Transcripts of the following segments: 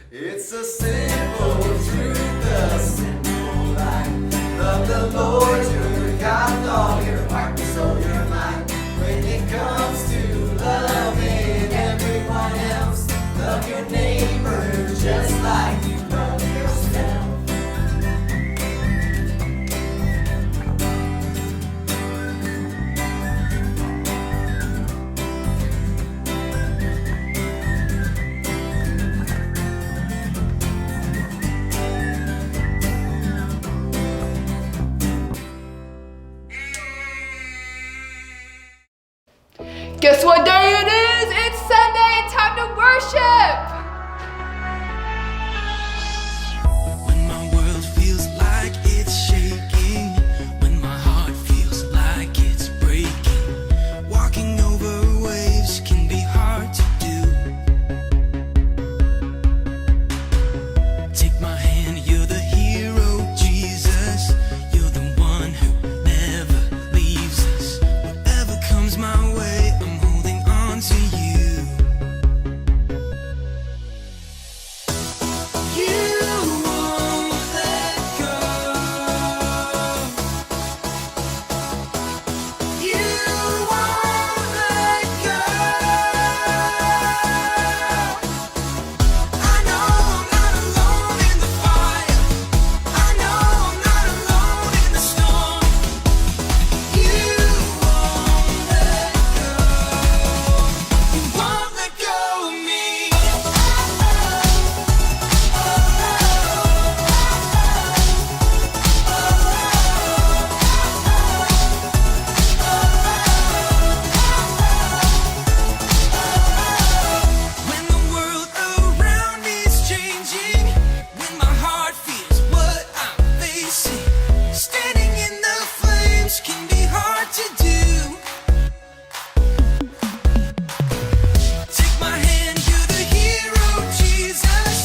It's a simple truth, a simple life. Love the Lord your God with all your heart, your soul, your mind. When it comes to loving everyone else, love your neighbor just like you love yourself. Guess what day it is? It's Sunday and time to worship! When my world feels like it's shaking, when my heart feels like it's breaking, walking over waves can be hard to do. Take my hand, you're the hero, Jesus. You're the one who never leaves us. Whatever comes my way, I'm holding on to you. You won't let go. You won't let go. I know I'm not alone in the fire. I know I'm not alone in the storm. You won't let go. You won't let go of me. When the world around me is changing, when my heart feels what I'm facing, standing in the flames can be hard to do. Take my hand, you're the hero, Jesus.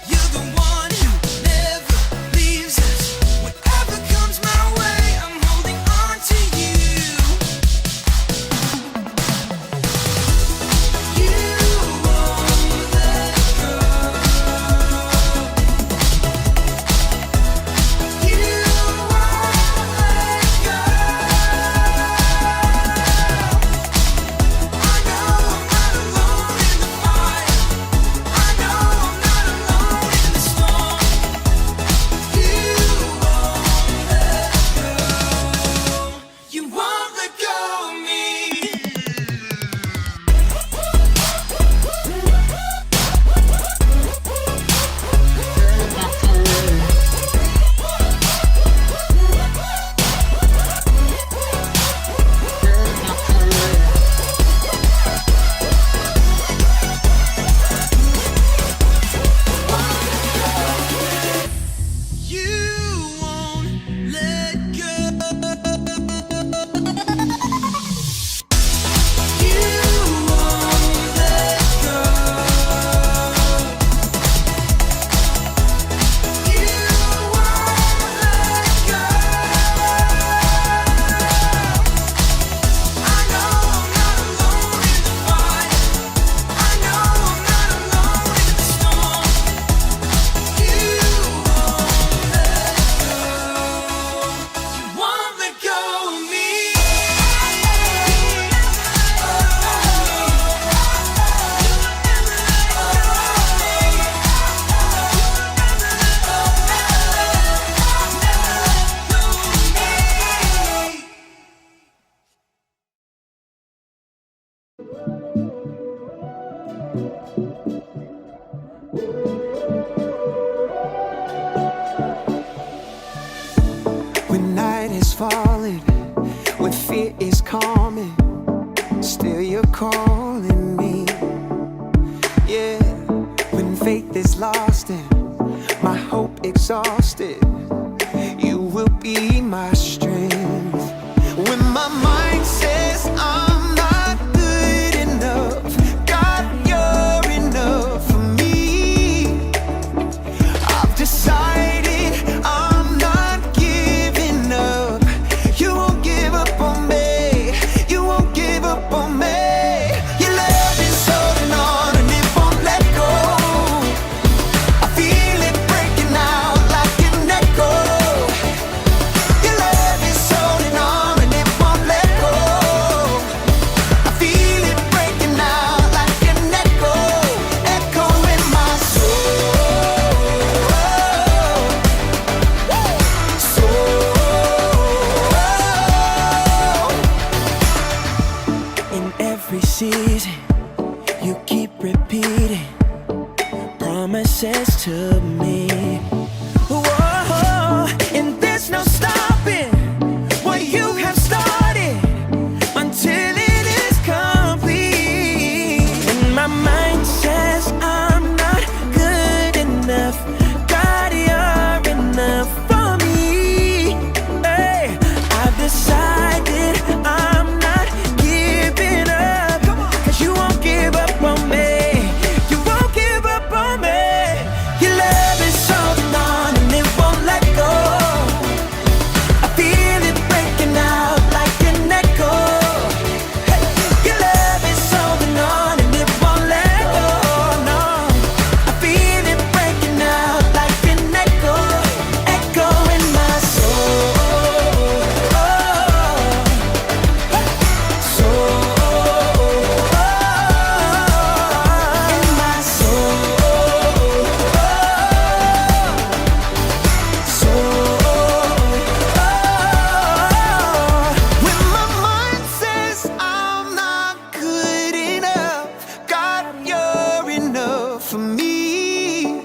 You're the one who never leaves us. Whatever comes my way, I'm holding on to you. You won't let go. You won't let go. I know I'm not alone in the fire. I know I'm not alone in the storm. You won't let go. You won't let go of me. You won't let go. You won't let go. You won't let go. I know I'm not alone in the fire. I know I'm not alone in the storm. You won't let go. You won't let go of me. When night is falling, when fear is calming, still you're calling me. Yeah, when faith is lost and my hope exhausted, you will be my strength. When my mind says I'm not good enough, God, you're enough for me. I've decided I'm not giving up. You won't give up on me. You won't give up on me. Your love is holding on and it won't let go. I promises to me. Whoa, and there's no stopping what you have started until it is complete. And my mind says I'm not good enough. God, you're enough for me. Hey, I've decided I'm not giving up. 'Cause you won't give up on me. You won't give up on me. Your love is holding on and it won't let go. I feel it breaking out like an echo. Hey, your love is holding on and it won't let go. No, I feel it breaking out like an echo, echo in my soul. Soul, in my soul. When my mind says I'm not good enough, God, you're enough for me.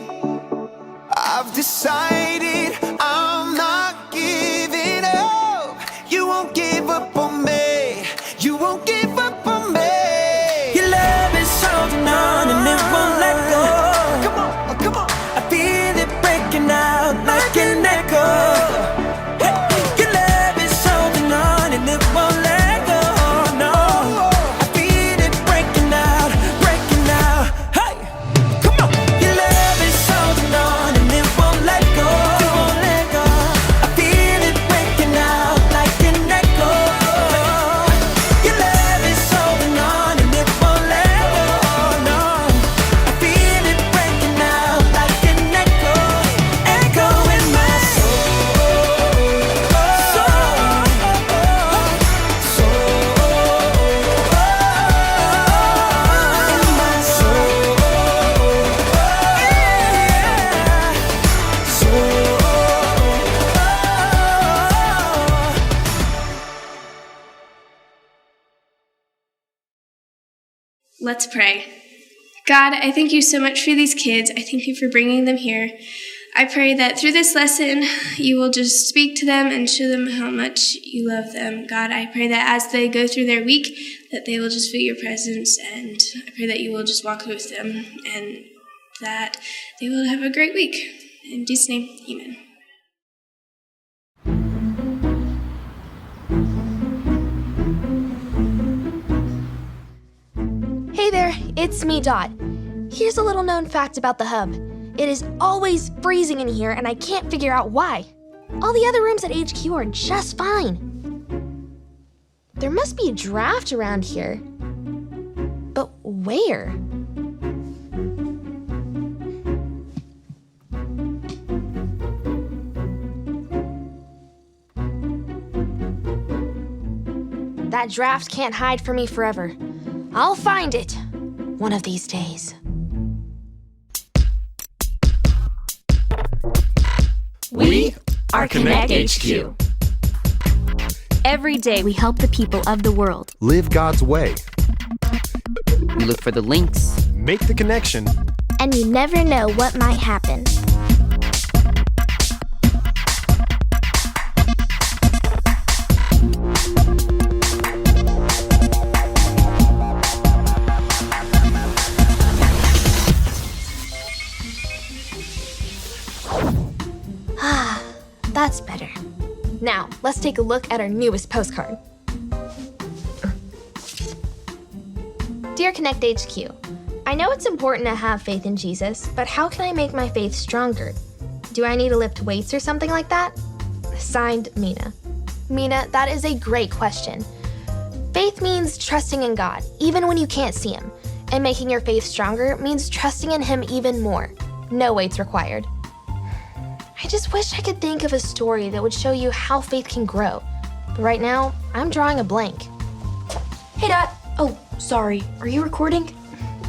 I've decided I'm not giving up. You won't give up on me. You won't give up on me. Your love is holding on and it won't let go. Come on, come on. I feel it breaking out like an echo. Hey, your love is holding on and it won't let go. No, I feel it breaking out, breaking out. Hey, come on. Your love is holding on and it won't let go. It won't let go. I feel it breaking out like an echo. Your love is holding on and it won't let go. No, I feel it breaking out like an echo, echo in my soul. In my soul. Let's pray. God, I thank you so much for these kids. I thank you for bringing them here. I pray that through this lesson, you will just speak to them and show them how much you love them. God, I pray that as they go through their week, that they will just feel your presence, and I pray that you will just walk with them and that they will have a great week. In Jesus' name, amen. Hey there, it's me, Dot. Here's a little known fact about the hub. It is always freezing in here, and I can't figure out why. All the other rooms at HQ are just fine. There must be a draft around here. But where? That draft can't hide from me forever. I'll find it one of these days. We are Connect HQ. Every day we help the people of the world. Live God's way. We look for the links. Make the connection. And you never know what might happen. That's better. Now, let's take a look at our newest postcard. Dear Connect HQ, I know it's important to have faith in Jesus, but how can I make my faith stronger? Do I need to lift weights or something like that? Signed, Mina. Mina, that is a great question. Faith means trusting in God, even when you can't see Him. And making your faith stronger means trusting in Him even more. No weights required. I just wish I could think of a story that would show you how faith can grow. But right now, I'm drawing a blank. Hey, Dot. Oh, sorry. Are you recording?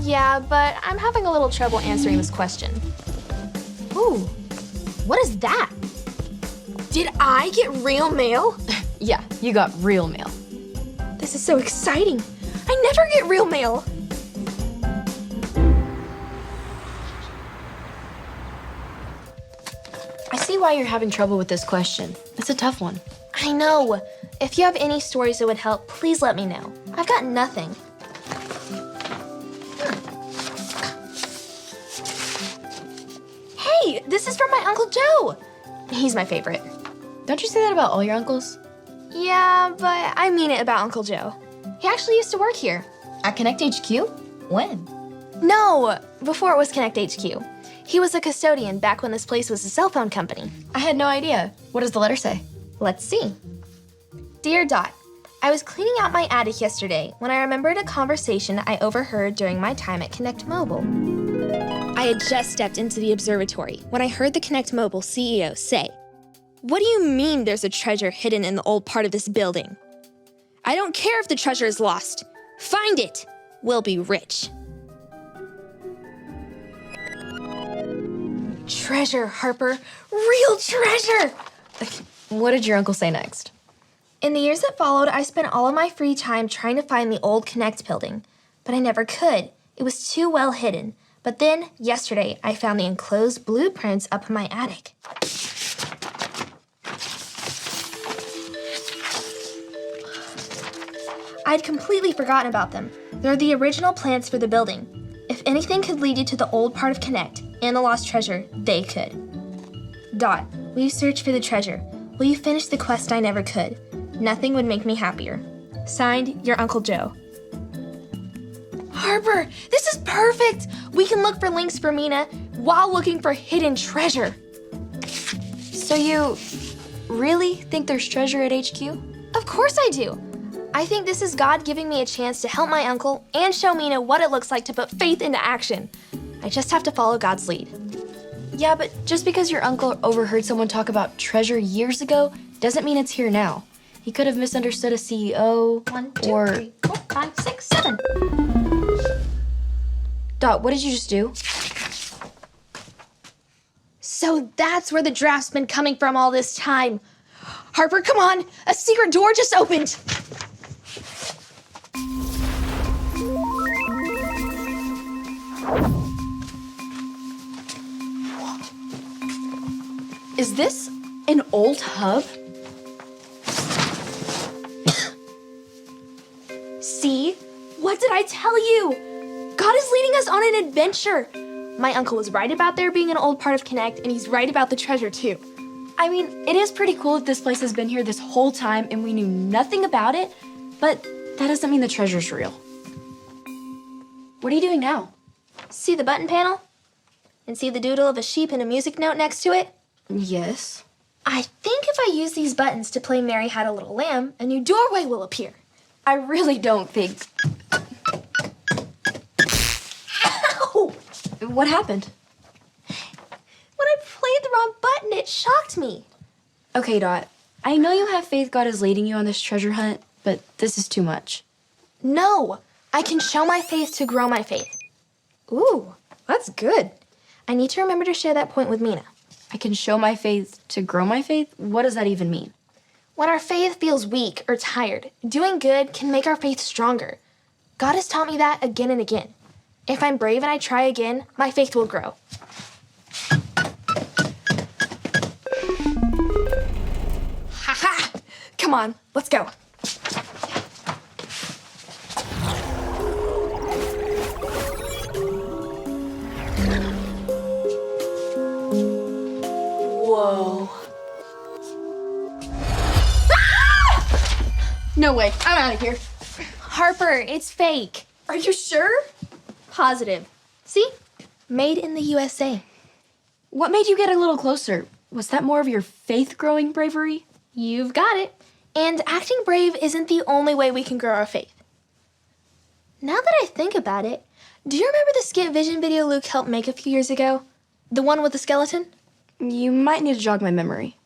Yeah, but I'm having a little trouble answering this question. Ooh, what is that? Did I get real mail? Yeah, you got real mail. This is so exciting. I never get real mail. I see why you're having trouble with this question. It's a tough one. I know. If you have any stories that would help, please let me know. I've got nothing. Hey, this is from my Uncle Joe. He's my favorite. Don't you say that about all your uncles? Yeah, but I mean it about Uncle Joe. He actually used to work here. At Connect HQ? When? No, before it was Connect HQ. He was a custodian back when this place was a cell phone company. I had no idea. What does the letter say? Let's see. Dear Dot, I was cleaning out my attic yesterday when I remembered a conversation I overheard during my time at Connect Mobile. I had just stepped into the observatory when I heard the Connect Mobile CEO say, "What do you mean there's a treasure hidden in the old part of this building? I don't care if the treasure is lost. Find it. We'll be rich." Treasure, Harper. Real treasure! What did your uncle say next? In the years that followed, I spent all of my free time trying to find the old Connect building, but I never could. It was too well hidden. But then, yesterday, I found the enclosed blueprints up in my attic. I'd completely forgotten about them. They're the original plans for the building. If anything could lead you to the old part of Connect and the lost treasure, they could. Dot, will you search for the treasure? Will you finish the quest I never could? Nothing would make me happier. Signed, your Uncle Joe. Harper, this is perfect! We can look for links for Mina while looking for hidden treasure. So you really think there's treasure at HQ? Of course I do. I think this is God giving me a chance to help my uncle and show Mina what it looks like to put faith into action. I just have to follow God's lead. Yeah, but just because your uncle overheard someone talk about treasure years ago doesn't mean it's here now. He could have misunderstood a CEO. 1, 2, or... 3, 4, 5, 6, 7. Dot, what did you just do? So that's where the draft's been coming from all this time. Harper, come on! A secret door just opened! Is this an old hub? See? What did I tell you? God is leading us on an adventure. My uncle was right about there being an old part of Connect, and he's right about the treasure too. I mean, it is pretty cool that this place has been here this whole time and we knew nothing about it, but that doesn't mean the treasure's real. What are you doing now? See the button panel? And see the doodle of a sheep and a music note next to it? Yes. I think if I use these buttons to play Mary Had a Little Lamb, a new doorway will appear. I really don't think... Ow! What happened? When I played the wrong button, it shocked me. Okay, Dot. I know you have faith God is leading you on this treasure hunt, but this is too much. No, I can show my faith to grow my faith. Ooh, that's good. I need to remember to share that point with Mina. I can show my faith to grow my faith? What does that even mean? When our faith feels weak or tired, doing good can make our faith stronger. God has taught me that again and again. If I'm brave and I try again, my faith will grow. Ha-ha! Come on, let's go. Whoa. No way, I'm out of here. Harper, it's fake. Are you sure? Positive. See? Made in the USA. What made you get a little closer? Was that more of your faith-growing bravery? You've got it. And acting brave isn't the only way we can grow our faith. Now that I think about it, do you remember the Skit Vision video Luke helped make a few years ago? The one with the skeleton? You might need to jog my memory.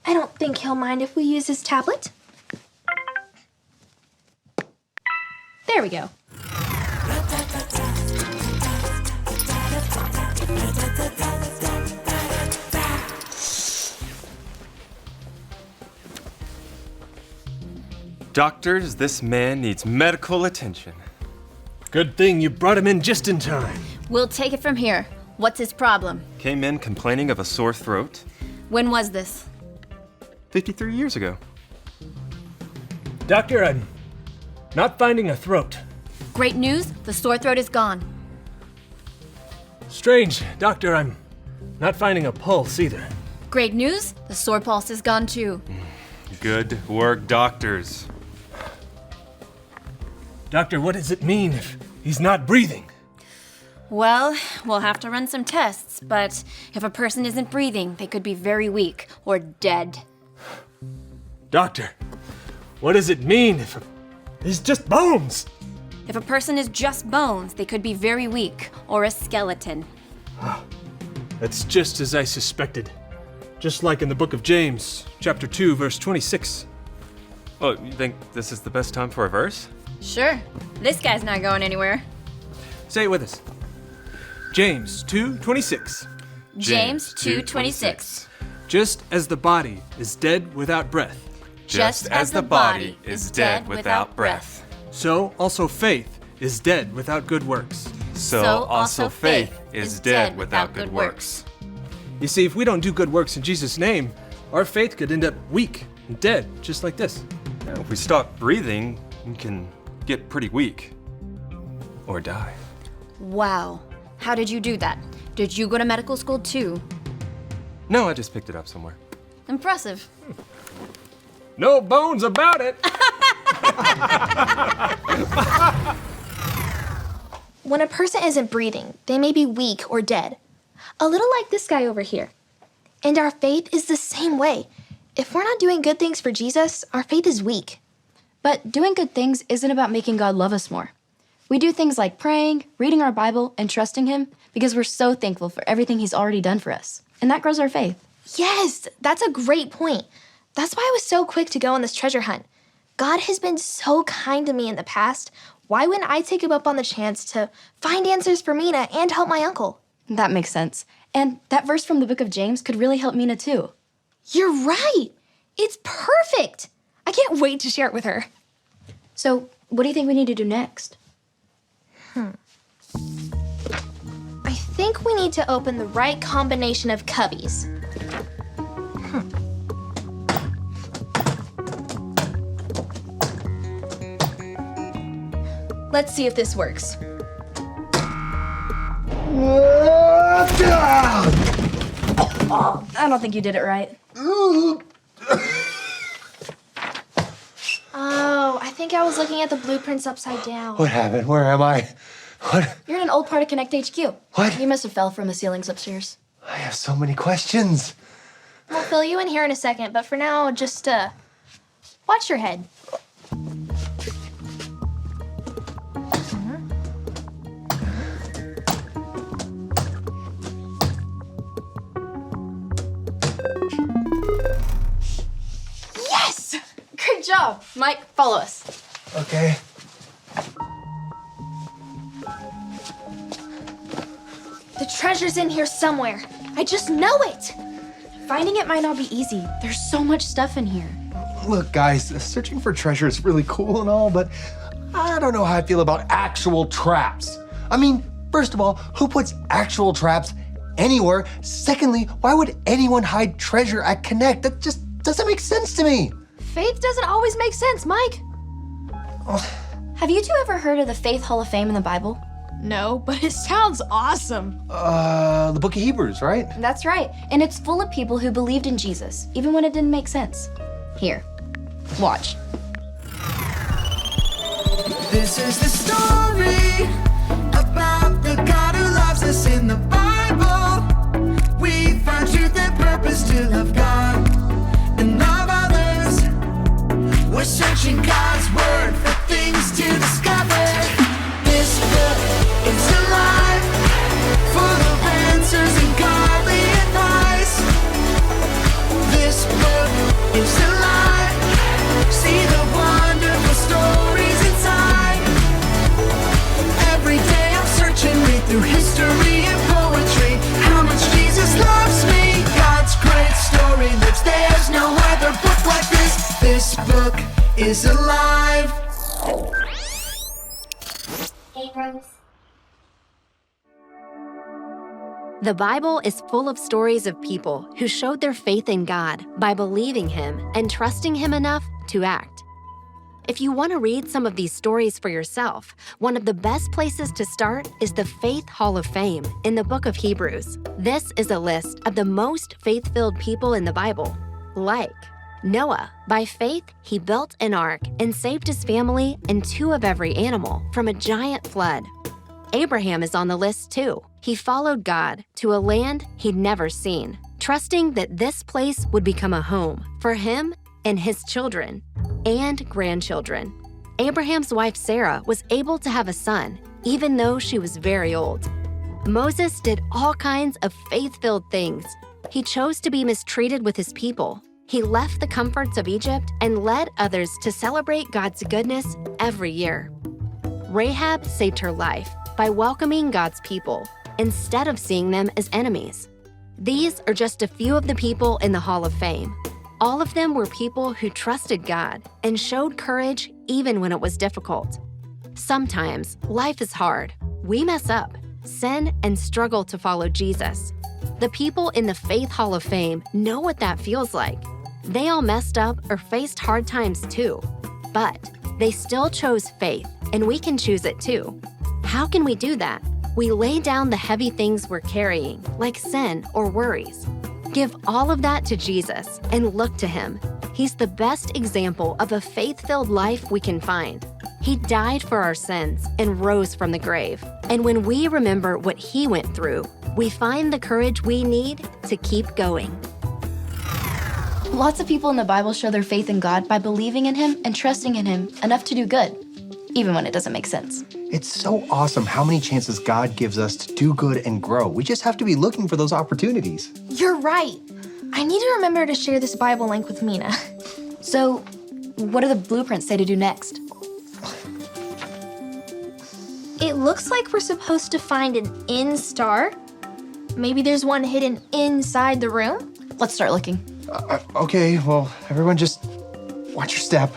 I don't think he'll mind if we use his tablet. There we go. Doctors, this man needs medical attention. Good thing you brought him in just in time. We'll take it from here. What's his problem? Came in complaining of a sore throat When was this? 53 years ago. Doctor, I'm not finding a throat. Great news, the sore throat is gone. Strange, Doctor, I'm not finding a pulse either. Great news, the sore pulse is gone too. Good work, doctors. Doctor, what does it mean if he's not breathing? Well, we'll have to run some tests, but if a person isn't breathing, they could be very weak or dead. Doctor, what does it mean if he's just bones? If a person is just bones, they could be very weak or a skeleton. That's just as I suspected. Just like in the book of James, chapter 2, verse 26. Oh, you think this is the best time for a verse? Sure, this guy's not going anywhere. Say it with us. James 2:26. James 2:26. Just as the body is dead without breath, Just as the body is dead without breath, so also faith is dead without good works. so also faith is dead without good works. You see, if we don't do good works in Jesus' name, our faith could end up weak and dead, just like this. Now, if we stop breathing, we can get pretty weak or die. Wow, how did you do that? Did you go to medical school too? No, I just picked it up somewhere. Impressive. No bones about it. When a person isn't breathing, they may be weak or dead. A little like this guy over here. And our faith is the same way. If we're not doing good things for Jesus, our faith is weak. But doing good things isn't about making God love us more. We do things like praying, reading our Bible, and trusting Him because we're so thankful for everything He's already done for us. And that grows our faith. Yes, that's a great point. That's why I was so quick to go on this treasure hunt. God has been so kind to me in the past. Why wouldn't I take him up on the chance to find answers for Mina and help my uncle? That makes sense. And that verse from the book of James could really help Mina too. You're right. It's perfect. I can't wait to share it with her. So, what do you think we need to do next? I think we need to open the right combination of cubbies. Let's see if this works. I don't think you did it right. Oh, I think I was looking at the blueprints upside down. What happened? Where am I? What? You're in an old part of Connect HQ. What? You must have fell from the ceilings upstairs. I have so many questions. We'll fill you in here in a second, but for now, just, watch your head. Yes! Great job. Mike, follow us. Okay. The treasure's in here somewhere. I just know it. Finding it might not be easy. There's so much stuff in here. Look, guys, searching for treasure is really cool and all, but I don't know how I feel about actual traps. I mean, first of all, who puts actual traps anywhere? Secondly, why would anyone hide treasure at Connect? That just doesn't make sense to me. Faith doesn't always make sense, Mike. Have you two ever heard of the Faith Hall of Fame in the Bible? No, but it sounds awesome. The book of Hebrews, right? That's right. And it's full of people who believed in Jesus, even when it didn't make sense. Here, watch. This is the story about the God who loves us in the Bible. We find truth and purpose to love God and love others. We're searching God's word for things to discover. This book is alive, full of answers and godly advice. This book is alive. See the wonderful stories inside. Every day I'm searching, read through history and poetry. How much Jesus loves me. God's great story lives. There's no other book like this. This book is alive. Hey, Rose. The Bible is full of stories of people who showed their faith in God by believing Him and trusting Him enough to act. If you want to read some of these stories for yourself, one of the best places to start is the Faith Hall of Fame in the book of Hebrews. This is a list of the most faith-filled people in the Bible, like Noah. By faith, he built an ark and saved his family and 2 of every animal from a giant flood. Abraham is on the list too. He followed God to a land he'd never seen, trusting that this place would become a home for him and his children and grandchildren. Abraham's wife Sarah was able to have a son, even though she was very old. Moses did all kinds of faith-filled things. He chose to be mistreated with his people. He left the comforts of Egypt and led others to celebrate God's goodness every year. Rahab saved her life by welcoming God's people instead of seeing them as enemies. These are just a few of the people in the Hall of Fame. All of them were people who trusted God and showed courage even when it was difficult. Sometimes life is hard. We mess up, sin, and struggle to follow Jesus. The people in the Faith Hall of Fame know what that feels like. They all messed up or faced hard times too, but they still chose faith, and we can choose it too. How can we do that? We lay down the heavy things we're carrying, like sin or worries. Give all of that to Jesus and look to Him. He's the best example of a faith-filled life we can find. He died for our sins and rose from the grave. And when we remember what He went through, we find the courage we need to keep going. Lots of people in the Bible show their faith in God by believing in Him and trusting in Him enough to do good, even when it doesn't make sense. It's so awesome how many chances God gives us to do good and grow. We just have to be looking for those opportunities. You're right. I need to remember to share this Bible link with Mina. So, what do the blueprints say to do next? It looks like we're supposed to find an in star. Maybe there's one hidden inside the room? Let's start looking. Okay, well, everyone just watch your step.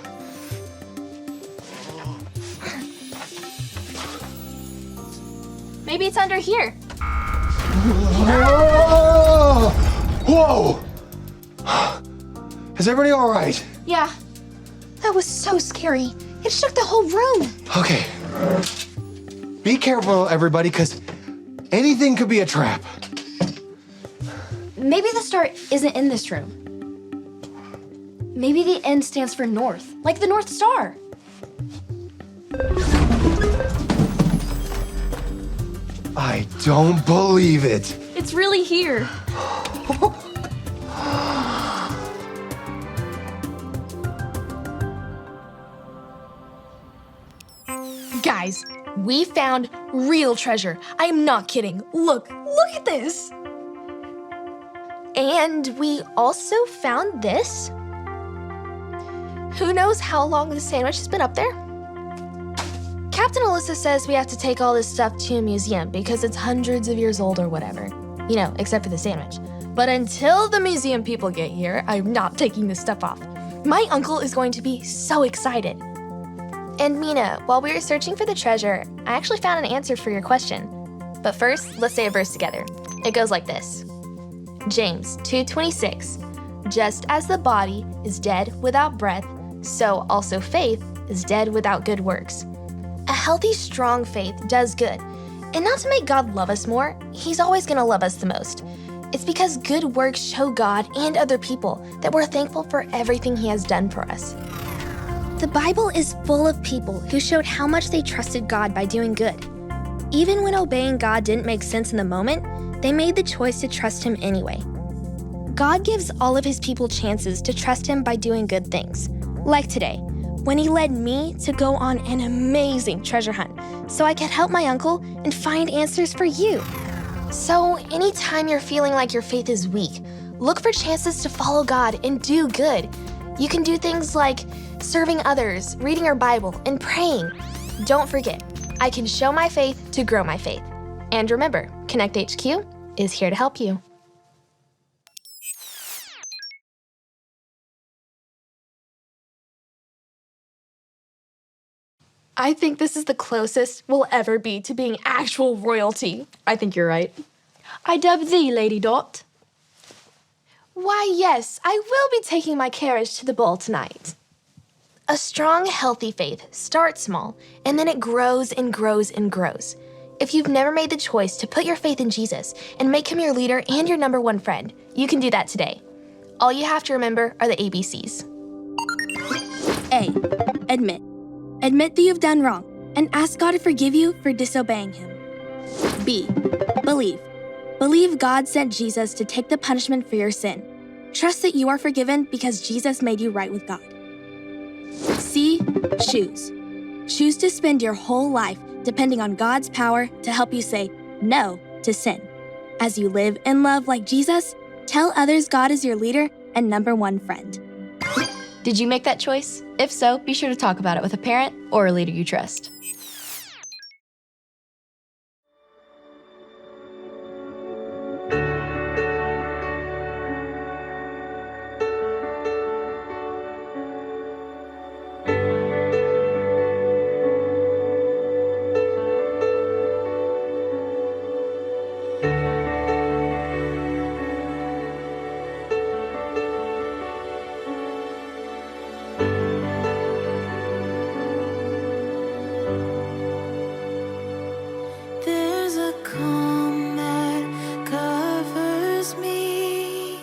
Maybe it's under here. Whoa! Is everybody all right? Yeah. That was so scary. It shook the whole room. Okay. Be careful, everybody, because anything could be a trap. Maybe the star isn't in this room. Maybe the N stands for north, like the North Star. I don't believe it. It's really here. Guys, we found real treasure. I am not kidding. Look at this. And we also found this. Who knows how long the sandwich has been up there? Captain Alyssa says we have to take all this stuff to a museum because it's hundreds of years old or whatever. You know, except for the sandwich. But until the museum people get here, I'm not taking this stuff off. My uncle is going to be so excited. And Mina, while we were searching for the treasure, I actually found an answer for your question. But first, let's say a verse together. It goes like this. James 2:26. Just as the body is dead without breath, so also faith is dead without good works. A healthy, strong faith does good. And not to make God love us more, He's always going to love us the most. It's because good works show God and other people that we're thankful for everything He has done for us. The Bible is full of people who showed how much they trusted God by doing good. Even when obeying God didn't make sense in the moment, they made the choice to trust Him anyway. God gives all of His people chances to trust Him by doing good things. Like today, when He led me to go on an amazing treasure hunt so I could help my uncle and find answers for you. So anytime you're feeling like your faith is weak, look for chances to follow God and do good. You can do things like serving others, reading your Bible, and praying. Don't forget, I can show my faith to grow my faith. And remember, Connect HQ is here to help you. I think this is the closest we'll ever be to being actual royalty. I think you're right. I dub thee, Lady Dot. Why, yes, I will be taking my carriage to the ball tonight. A strong, healthy faith starts small, and then it grows and grows and grows. If you've never made the choice to put your faith in Jesus and make him your leader and your number one friend, you can do that today. All you have to remember are the ABCs. A. Admit. Admit that you've done wrong and ask God to forgive you for disobeying him. B. Believe. Believe God sent Jesus to take the punishment for your sin. Trust that you are forgiven because Jesus made you right with God. C. Choose. Choose to spend your whole life depending on God's power to help you say no to sin. As you live and love like Jesus, tell others God is your leader and number one friend. Did you make that choice? If so, be sure to talk about it with a parent or a leader you trust. There's a calm that covers me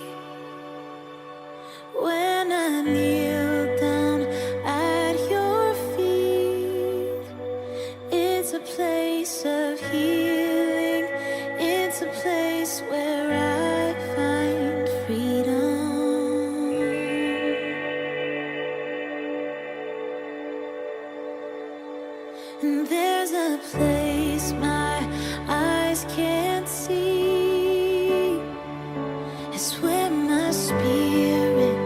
when I kneel down at your feet. It's a place of healing. It's a place where I find freedom. And there's a place my eyes can't see. It's where my spirit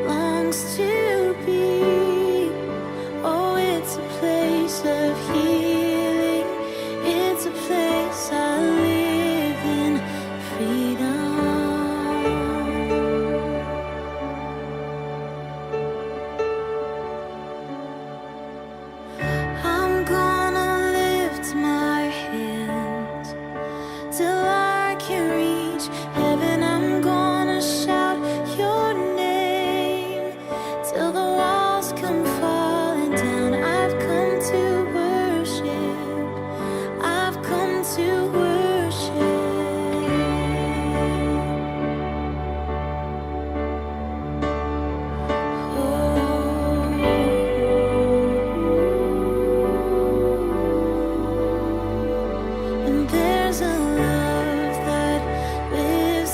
longs to be. Oh, it's a place of healing. It's a place I live in freedom. I'm gonna lift my hands till I can reach heaven. I'm gonna shout your name till the walls come falling down. I've come to worship. I've come to worship. And there's a love that lives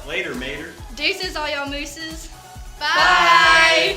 Later, Mater. Deuces, all y'all mooses. Bye.